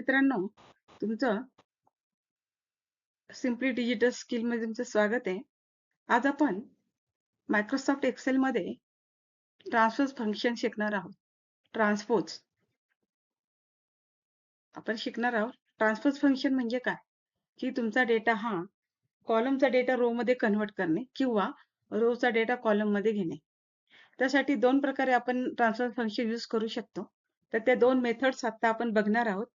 मित्रांनो, तुमचं simply digital स्किलमध्ये तुमचं स्वागत आहे. आज आपण मायक्रोसॉफ्ट एक्सेलमध्ये ट्रान्सपोज फंक्शन शिकणार आहोत. ट्रान्सपोज आपण शिकणार आहोत. ट्रान्सपोज फंक्शन म्हणजे काय? की तुमचा डेटा हा कॉलमचा डेटा रो मध्ये कन्व्हर्ट करणे किंवा रोचा डेटा कॉलम मध्ये घेणे. त्यासाठी दोन प्रकारे आपण ट्रान्सपोज फंक्शन यूज करू शकतो. तर त्या दोन मेथड्स आता आपण बघणार आहोत.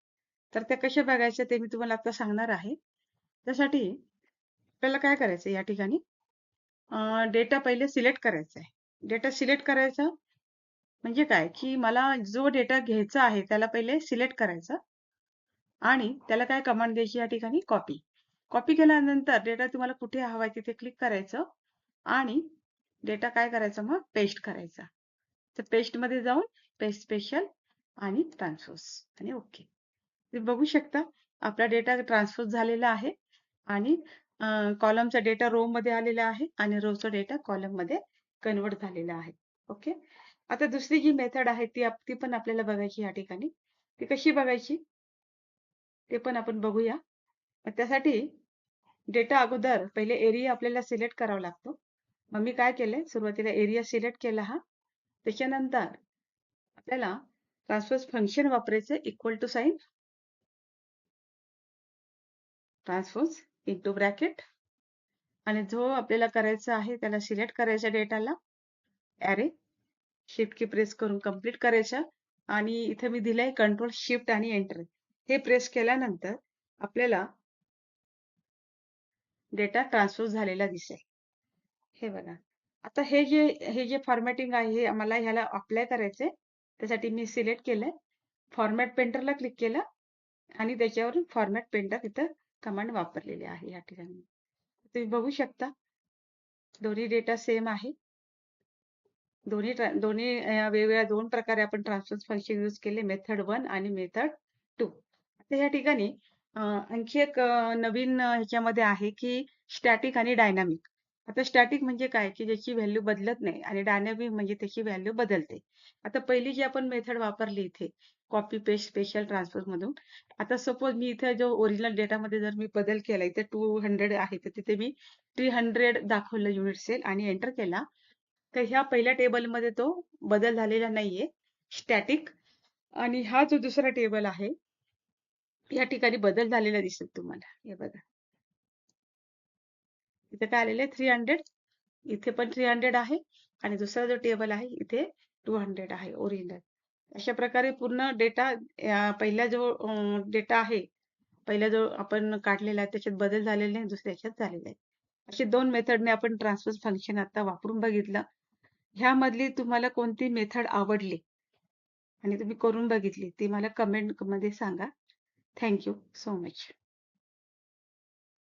तर त्या कशा बघायच्या ते मी तुम्हाला आता सांगणार आहे. त्यासाठी आपल्याला काय करायचं या ठिकाणी डेटा पहिले सिलेक्ट करायचा आहे. डेटा सिलेक्ट करायचा म्हणजे काय, की मला जो डेटा घ्यायचा आहे त्याला पहिले सिलेक्ट करायचा आणि त्याला काय कमांड द्यायची या ठिकाणी कॉपी. कॉपी केल्यानंतर डेटा तुम्हाला कुठे हवा आहे तिथे क्लिक करायचं आणि डेटा काय करायचा मग पेस्ट करायचा. तर पेस्टमध्ये जाऊन पेस्ट स्पेशल आणि ट्रान्सपोज आणि ओके. तुम्ही बघू शकता आपला डेटा ट्रान्सफर झालेला आहे आणि कॉलमचा डेटा रो मध्ये आलेला आहे आणि रोचा डेटा कॉलम मध्ये कन्वर्ट झालेला आहे. ओके. आता दुसरी जी मेथड आहे ती पण आपल्याला बघायची या ठिकाणी. ती कशी बघायची ते पण आपण बघूया. त्यासाठी डेटा अगोदर पहिले एरिया आपल्याला सिलेक्ट करावा लागतो. मग मी काय केलंय सुरुवातीला एरिया सिलेक्ट केला हा. त्याच्यानंतर आपल्याला ट्रान्सपोज फंक्शन वापरायचं equal to sign transpose into bracket आणि जो आपल्याला करायचा आहे त्याला सिलेक्ट करायचा डेटाला ॲरे शिफ्ट की प्रेस करून कंप्लीट करायचा आणि इथे मी दिलंय कंट्रोल शिफ्ट आणि एंटर हे प्रेस केल्यानंतर आपल्याला डेटा ट्रान्सफर झालेला दिसेल. हे बघा. आता हे जे फॉर्मॅटिंग आहे हे आम्हाला ह्याला अप्लाय करायचंय. त्यासाठी मी सिलेक्ट केलंय. फॉर्मॅट पेंटरला क्लिक केलं आणि त्याच्यावरून फॉर्मॅट पेंटर इथं कमांड वापरलेली आहे या ठिकाणी. तुम्ही बघू शकता दोन्ही डेटा सेम आहे. दोन्ही वेगवेगळ्या दोन प्रकारे आपण ट्रान्सफर फंक्शन यूज केले मेथड 1 आणि मेथड 2. आता या ठिकाणी आणखी एक नवीन ह्याच्यामध्ये आहे की स्टॅटिक आणि डायनामिक. आता स्टॅटिक म्हणजे काय की ज्याची व्हॅल्यू बदलत नाही आणि डायनामिक म्हणजे त्याची व्हॅल्यू बदलते. आता पहिली जी आपण मेथड वापरली इथे कॉपी पेस्ट स्पेशल ट्रान्सफर मधून आता सपोज मी इथे जो ओरिजिनल डेटामध्ये जर मी बदल केला इथे 200 आहे तर तिथे मी 300 दाखवलं युनिट सेल आणि एंटर केला तर ह्या पहिल्या टेबलमध्ये तो बदल झालेला नाहीये स्टॅटिक आणि हा जो दुसरा टेबल आहे या ठिकाणी बदल झालेला दिसेल तुम्हाला. हे बघा इथे काय आलेलं आहे 300 इथे पण 300 आहे आणि दुसरा जो टेबल आहे इथे 200 आहे ओरिजिनल. अशा प्रकारे पूर्ण डेटा पहिला जो डेटा आहे पहिला जो आपण काढलेला आहे त्याच्यात बदल झालेले नाही दुसऱ्या ह्याच्यात झालेला आहे. असे दोन मेथडने आपण ट्रान्सफर फंक्शन आता वापरून बघितलं. ह्यामधली तुम्हाला कोणती मेथड आवडली आणि तुम्ही करून बघितली ती मला कमेंट मध्ये सांगा. Thank you so much.